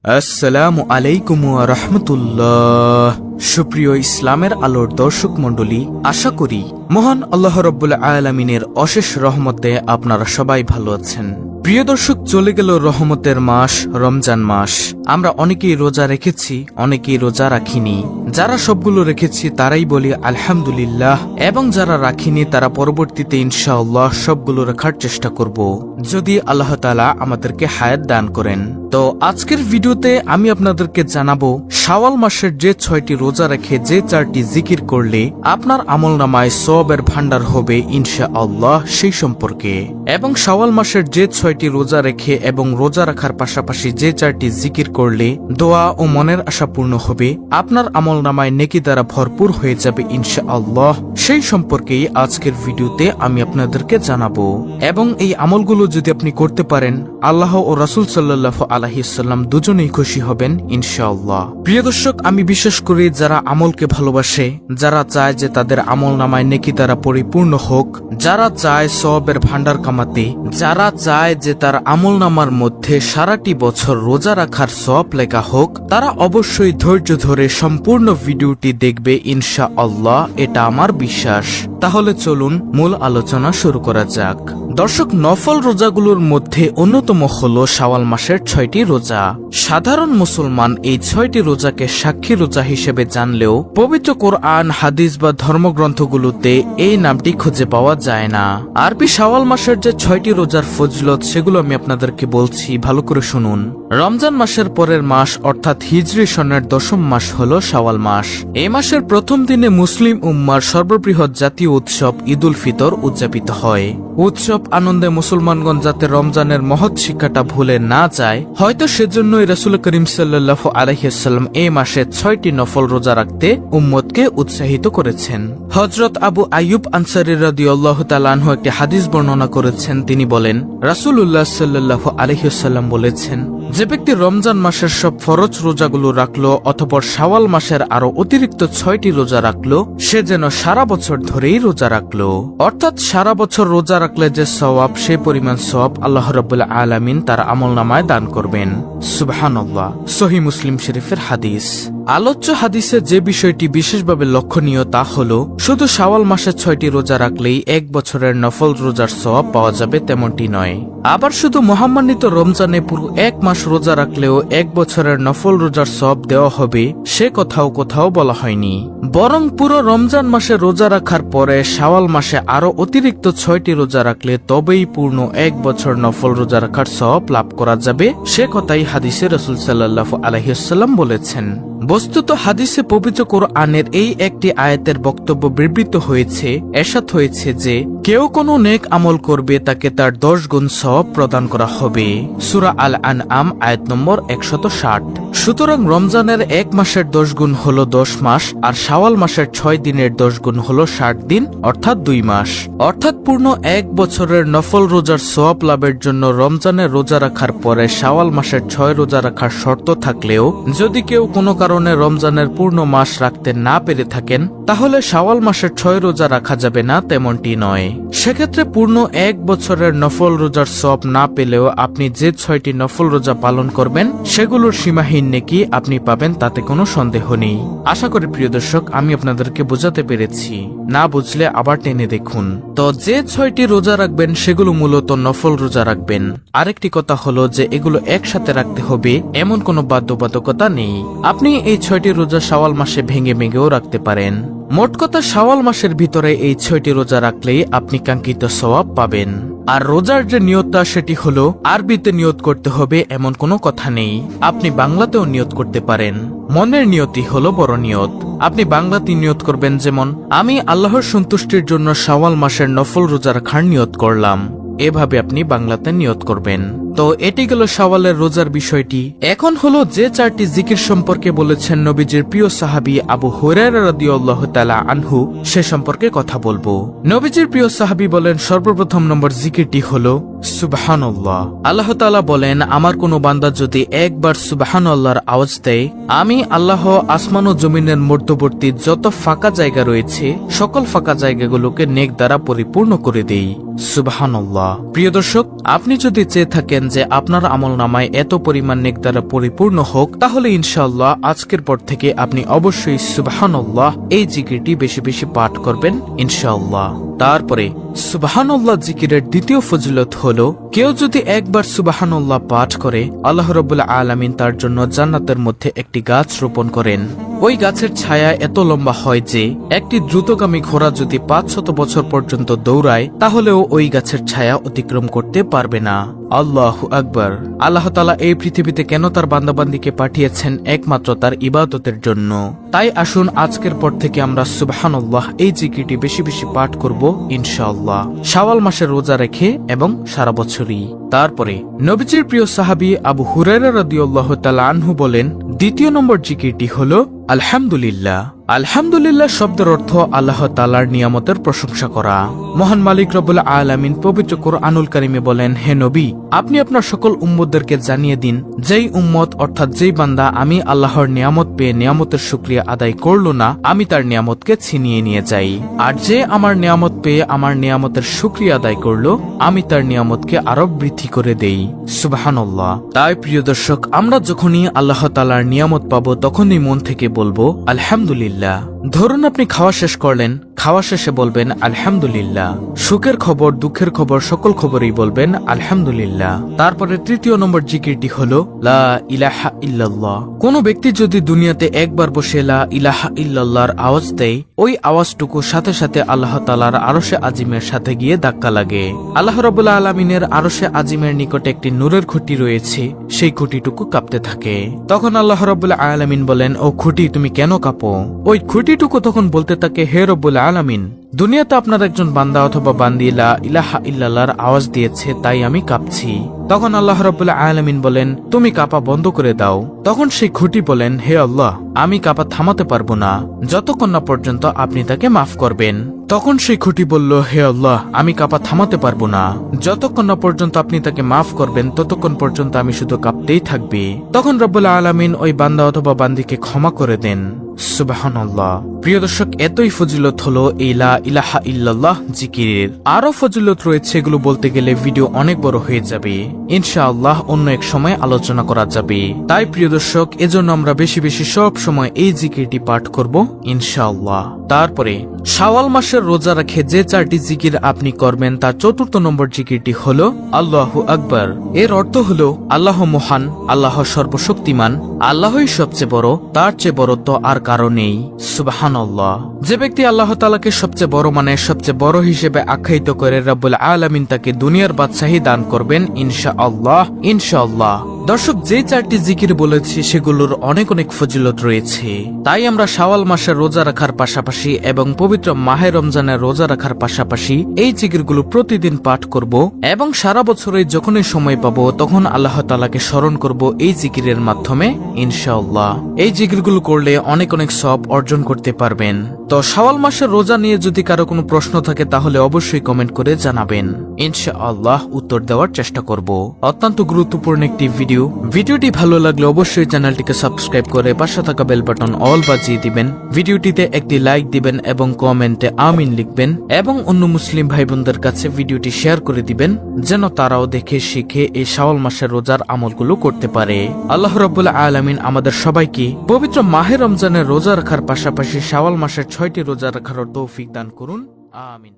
আসসালামু আলাইকুম ওয়া রাহমাতুল্লাহ। সুপ্রিয় ইসলামের আলোর দর্শক মণ্ডলী, আশা করি মহান আল্লাহ রাব্বুল আলামিনের অশেষ রহমতে আপনারা সবাই ভালো আছেন। প্রিয় দর্শক, চলে গেল রহমতের মাস রমজান মাস। আমরা অনেকেই রোজা রেখেছি, অনেকেই রোজা রাখিনি। যারা সবগুলো রেখেছি তারাই বলি আলহামদুলিল্লাহ, এবং যারা রাখিনি তারা পরবর্তীতে ইনশাআল্লাহ সবগুলো রাখার চেষ্টা করব, যদি আল্লাহ তাআলা আমাদেরকে হায়াত দান করেন। তো আজকের ভিডিওতে আমি আপনাদেরকে জানাবো শাওয়াল মাসের যে 6টি রোজা রেখে যে 4টি জিকির করলে আপনার আমলনামায় সওয়াবের ভান্ডার হবে ইনশাআল্লাহ সেই সম্পর্কে, এবং শাওয়াল মাসের যে 6টি রোজা রেখে এবং রোজা রাখার পাশাপাশি যে 4টি জিকির করলে দোয়া ও মনের আশা পূর্ণ হবে, আপনার আমলনামায় নেকি দ্বারা ভরপুর হয়ে যাবে ইনশাআল্লাহ সেই সম্পর্কেই আজকের ভিডিওতে আমি আপনাদেরকে জানাবো। এবং এই আমলগুলো যদি আপনি করতে পারেন, আল্লাহ ও রাসূল সাল্লাল্লাহু আলাইহি ওয়াসাল্লাম দুজনেই খুশি হবেন ইনশাআল্লাহ। প্রিয় দর্শক, আমি বিশ্বাস করি যারা আমলকে ভালোবাসে, যারা চায় যে তাদের আমলনামায় নেকি দ্বারা পরিপূর্ণ হোক, যারা চায় সওয়াবের ভান্ডার কামাতে, যারা চায় যে তার আমলনামার মধ্যে সারাটি বছর রোজা রাখার সওয়াব লেখা হোক, তারা অবশ্যই ধৈর্য ধরে সম্পূর্ণ ভিডিওটি দেখবে ইনশাআল্লাহ, এটা আমার বিশ্বাস। তাহলে চলুন মূল আলোচনা শুরু করা যাক। দর্শক, নফল রোজাগুলোর মধ্যে অন্যতম হল শাওয়াল মাসের 6টি রোজা। সাধারণ মুসলমান এই 6টি রোজাকে সাক্ষী রোজা হিসেবে জানলেও পবিত্র কোরআন, হাদিস বা ধর্মগ্রন্থগুলোতে এই নামটি খুঁজে পাওয়া যায় না। আরবি শাওয়াল মাসের যে 6টি রোজার ফজিলত সেগুলো আমি আপনাদেরকে বলছি, ভালো করে শুনুন। রমজান মাসের পরের মাস অর্থাৎ হিজরি সনের 10ম মাস হল শাওয়াল মাস। এই মাসের প্রথম দিনে মুসলিম উম্মার সর্ববৃহৎ জাতীয় উৎসব ঈদুল ফিতর উদযাপিত হয়। উৎসব আনন্দে মুসলমানগণ যাতে রমজানের মহৎ শিক্ষাটা ভুলে না যায়, হয়তো সেজন্যই রাসূল করিম সাল্লাল্লাহু আলাইহি ওয়াসাল্লাম এই মাসে 6টি নফল রোজা রাখতে উম্মতকে উৎসাহিত করেছেন। হযরত আবু আইয়ুব আনসারী রাদিয়াল্লাহু তাআলা আনহু একটি হাদিস বর্ণনা করেছেন। তিনি বলেন, রাসূলুল্লাহ সাল্লাল্লাহু আলাইহি ওয়াসাল্লাম বলেছেন, যে ব্যক্তি রমজান মাসের সব ফরজ রোজাগুলো রাখলো অথবা শাওয়াল মাসের আরো অতিরিক্ত 6টি রোজা রাখলো, সে যেন সারা বছর ধরেই রোজা রাখলো। অর্থাৎ সারা বছর রোজা রাখলে যে সওয়াব, সেই পরিমাণ সওয়াব আল্লাহ রাব্বুল আলামিন তার আমলনামায় দান করবেন। সুবহানাল্লাহ। সহিহ মুসলিম শরীফের হাদিস। আলোচ্য হাদিসে যে বিষয়টি বিশেষভাবে লক্ষণীয় তা হলো, শুধু শাওয়াল মাসে 6টি রোজা রাখলেই এক বছরের নফল রোজার সওয়াব পাওয়া যাবে তেমনটি নয়। আবার শুধু মহামান্বিত রমজানে পুরো এক মাস রোজা রাখলেও এক বছরের নফল রোজার সওয়াব দেওয়া হবে, সে কথাও কোথাও বলা হয়নি। বরং পুরো রমজান মাসে রোজা রাখার পরে শাওয়াল মাসে আরো অতিরিক্ত 6টি রোজা রাখলে তবেই পূর্ণ এক বছর নফল রোজা রাখার সওয়াব লাভ করা যাবে, সে কথাই হাদিসে রাসূল সাল্লাল্লাহু আলাইহি ওয়াসাল্লাম বলেছেন। বস্তুত হাদিসে পবিত্র কোরআনের এই একটি আয়াতের বক্তব্য বিবৃত হয়েছে, এরশাদ হয়েছে যে কেউ কোনো নেক আমল করবে তাকে তার 10 গুণ সওয়াব প্রদান করা হবে। সূরা আল আনআম আয়াত নম্বর 160। সুতরাং রমজানের এক মাসের 10 গুণ হলো 10 মাস, আর শাওয়াল মাসের 6 দিনের 10 গুণ হলো 60 দিন, অর্থাৎ 2 মাস। অর্থাৎ পূর্ণ এক বছরের নফল রোজার সওয়াব লাভের জন্য রমজানের রোজা রাখার পরে শাওয়াল মাসের 6 রোজা রাখার শর্ত থাকলেও যদি কেউ কোনো কারণে রমজানের পূর্ণ মাস রাখতে না পেরে থাকেন, তাহলে শাওয়াল মাসের 6 রোজা রাখা যাবে না তেমনটি নয়। সেক্ষেত্রে পূর্ণ এক বছরের নফল রোজার সওয়াব না পেলেও আপনি যে 6টি নফল রোজা পালন করবেন সেগুলোর সীমাহীন নেকি আপনি পাবেন, তাতে কোনো সন্দেহ নেই। আশা করি প্রিয় দর্শক আমি আপনাদেরকে বোঝাতে পেরেছি। না বুঝলে আবার টেনে দেখুন। তো যে 6টি রোজা রাখবেন সেগুলো মূলত নফল রোজা রাখবেন। আরেকটি কথা হলো যে এগুলো একসাথে রাখতে হবে এমন কোনো বাধ্যবাধকতা নেই। আপনি এই 6টি রোজা শাওয়াল মাসে ভেঙে ভেঙেও রাখতে পারেন। মোট কথা শাওয়াল মাসের ভিতরে এই 6টি রোজা রাখলেই আপনি কাঙ্ক্ষিত সওয়াব পাবেন। আর রোজার যে নিয়তটা সেটি হলো আরবিতে নিয়ত করতে হবে এমন কোনো কথা নেই। আপনি বাংলাতেও নিয়ত করতে পারেন। মনের নিয়তি হলো বড় নিয়ত। আপনি বাংলাতে নিয়ত করবেন, যেমন আমি আল্লাহর সন্তুষ্টির জন্য শাওয়াল মাসের নফল রোজা রাখার নিয়ত করলাম, এভাবে আপনি বাংলাতে নিয়ত করবেন। তো এটি গেল শাওয়ালের রোজার বিষয়টি। এখন হলো যে 4টি জিকির সম্পর্কে বলেছেন নবীজির প্রিয় সাহাবী আবু হুরায়রা রাদিয়াল্লাহু তাআলা আনহু, সে সম্পর্কে কথা বলবো। নবীজির প্রিয় সাহাবী বলেন, সর্বপ্রথম নম্বর জিকিরটি হলো সুবহানাল্লাহ। আল্লাহ তাআলা বলেন, আমার কোনো বান্দা যদি একবার সুবহানাল্লাহর আওয়াজ দেয়, আমি আল্লাহ আসমান ও জমিনের মধ্যবর্তী যত ফাঁকা জায়গা রয়েছে সকল ফাঁকা জায়গাগুলোকে নেক দ্বারা পরিপূর্ণ করে দেই। সুবহানাল্লাহ। প্রিয় দর্শক, আপনি যদি চেয়ে থাকেন যে আপনার আমলনামায় এত পরিমাণ নেক দ্বারা পরিপূর্ণ হোক, তাহলে ইনশাআল্লাহ আজকের পর থেকে আপনি অবশ্যই সুবহানাল্লাহ এই জিকিরটি বেশি বেশি পাঠ করবেন ইনশাআল্লাহ। তারপরে সুবহানাল্লাহ জিকিরের দ্বিতীয় ফজিলত হলো, কেউ যদি একবার সুবহানাল্লাহ পাঠ করে, আল্লাহ রাব্বুল আলামিন তার জন্য জান্নাতের মধ্যে একটি গাছ রোপণ করেন। ওই গাছের ছায়া এত লম্বা হয় যে একটি দ্রুতগামী ঘোড়া যদি 500 বছর পর্যন্ত দৌড়ায় তাহলেও ওই গাছের ছায়া অতিক্রম করতে পারবে না। আল্লাহু আকবার। আল্লাহ তাআলা এই পৃথিবীতে কেন তার বান্দাবান্দিকে পাঠিয়েছেন? একমাত্র তার ইবাদতের জন্য। তাই আসুন আজকের পর থেকে আমরা সুবহানাল্লাহ এই জিকিরটি বেশি বেশি পাঠ করব ইনশাআল্লাহ, শাওয়াল মাসে রোজা রেখে এবং সারা বছরই। তারপরে নবীজির প্রিয় সাহাবী আবু হুরায়রা রাদিয়াল্লাহু তাআলা আনহু বলেন, দ্বিতীয় নম্বর জিকিরটি হলো আলহামদুলিল্লাহ। আলহামদুলিল্লাহ শব্দের অর্থ আল্লাহ তাআলার নিয়ামতের প্রশংসা করা। মহান মালিক রব্বুল আলামিন পবিত্র কুরআনুল কারীমে বলেন, হে নবী, আপনি আপনার সকল উম্মতদেরকে জানিয়ে দিন, যেই উম্মত অর্থাৎ যেই বান্দা আমি আল্লাহর নিয়ামত পেয়ে নিয়ামতের শুকরিয়া আদায় করল না, আমি তার নিয়ামতকে ছিনিয়ে নিয়ে যাই। আর যে আমার নিয়ামত পেয়ে আমার নিয়ামতের শুকরিয়া আদায় করল, আমি তার নিয়ামতকে আরো বৃদ্ধি করে দেই। সুবহানাল্লাহ। তাই প্রিয় দর্শক, আমরা যখনই আল্লাহ তাআলার নিয়ামত পাবো তখনই মন থেকে বলবো আলহামদুলিল্লাহ। ধরুন আপনি খাওয়া শেষ করলেন, খাওয়া শেষে বলবেন আলহামদুলিল্লাহ। সুখের খবর, দুঃখের খবর, সকল খবরই বলবেন আলহামদুলিল্লাহ। তারপরে তৃতীয় নম্বর জিকিরটি হলো লা ইলাহা ইল্লাল্লাহ। কোন ব্যক্তি যদি দুনিয়াতে একবার বসে লা ইলাহা ইল্লাল্লাহর আওয়াজ দেয়, ওই আওয়াজটুকু সাথে সাথে আল্লাহ তাআলার আরশে আজিমের সাথে গিয়ে ধাক্কা লাগে। আল্লাহ রাব্বুল আলামিনের আরশে আজিমের নিকটে একটি নূরের খুঁটি রয়েছে, সেই খুঁটিটুকু কাঁপতে থাকে। তখন আল্লাহ রাব্বুল আলামিন বলেন, ও খুঁটি তুমি কেন কাঁপো? ওই খুঁটিটুকু তখন বলতে থাকে, হে রব্বুল আলামিন, দুনিয়াতে আপনার একজন বান্দা অথবা বান্দি লা ইলাহা ইল্লাল্লাহর আওয়াজ দিয়েছে, তাই আমি কাঁপছি। তখন আল্লাহ রাব্বুল আলামিন বলেন, তুমি কাঁপা বন্ধ করে দাও। তখন সেই খুঁটি বলেন, হে আল্লাহ, আমি কাঁপা থামাতে পারবো না যতক্ষণ না পর্যন্ত আপনি তাকে মাফ করবেন। তখন সেই খুঁটি বলল, হে আল্লাহ, আমি কাঁপা থামাতে পারবো না যতক্ষণ না পর্যন্ত আপনি তাকে মাফ করবেন, ততক্ষণ পর্যন্ত আমি শুধু কাঁপতেই থাকবে। তখন রব্বুল আলামিন ওই বান্দা অথবা বান্দিকে ক্ষমা করে দেন। সুবহানাল্লাহ। প্রিয় দর্শক, এতই ফজিলত হলো এই লা ইলাহা ইল্লাল্লাহ জিকিরের। আরো ফজিলত রয়েছে, এগুলো বলতে গেলে ভিডিও অনেক বড় হয়ে যাবে। ইনশাআল্লাহ অন্য এক সময় আলোচনা করা যাবে। তাই প্রিয় দর্শক, এজন্য আমরা বেশি বেশি সব সময় এই জিকিরটি পাঠ করব ইনশাআল্লাহ। তারপরে শাওয়াল মাসের রোজা রেখে যে 4টি জিকির আপনি করবেন, তার 4র্থ নম্বর জিকিরটি হলো আল্লাহু আকবার। এর অর্থ হলো আল্লাহ মহান, আল্লাহ সর্বশক্তিমান, আল্লাহই সবচেয়ে বড়, তার চেয়ে বড় তো আর কারো নেই। সুবহানাল্লাহ। যে ব্যক্তি আল্লাহ তাআলাকে সবচেয়ে বড় মানে সবচেয়ে বড় হিসেবে আখ্যায়িত করে, রব্বুল আলামিন তাকে দুনিয়ার বাদশাহী দান করবেন ইনশাআল্লাহ। ইনশাআল্লাহ। দর্শক, যে 4টি জিকির বলেছি সেগুলোর অনেক অনেক ফজিলত রয়েছে। তাই আমরা শাওয়াল মাসের রোজা রাখার পাশাপাশি এবং পবিত্র মাহে রমজানের রোজা রাখার পাশাপাশি এই জিকিরগুলো প্রতিদিন পাঠ করব এবং সারা বছরে যখনই সময় পাবো তখন আল্লাহ তাআলাকে স্মরণ করব এই জিকিরের মাধ্যমে ইনশাআল্লাহ। এই জিকিরগুলো করলে অনেক অনেক সওয়াব অর্জন করতে পারবেন। তো শাওয়াল মাসের রোজা নিয়ে যদি কারো কোনো প্রশ্ন থাকে তাহলে অবশ্যই কমেন্ট করে জানাবেন, ইনশাআল্লাহ উত্তর দেওয়ার চেষ্টা করব। অত্যন্ত গুরুত্বপূর্ণ একটি ভিডিওটি ভালো লাগলে অবশ্যই চ্যানেলটিকে সাবস্ক্রাইব করে পাশে থাকা বেল বাটন অল বাজিয়ে দিবেন। ভিডিওটিতে একটি লাইক দিবেন এবং কমেন্টে আমিন লিখবেন এবং অন্য মুসলিম ভাই বোনদের কাছে ভিডিওটি শেয়ার করে দিবেন, যেন তারাও দেখে শিখে এই শাওয়াল মাসের রোজার আমলগুলো করতে পারে। আল্লাহ রাব্বুল আলামিন আমাদের সবাইকে পবিত্র মাহে রমজানের রোজা রাখার পাশাপাশি শাওয়াল মাসের 6টি রোজা রাখার তৌফিক দান করুন। আমিন।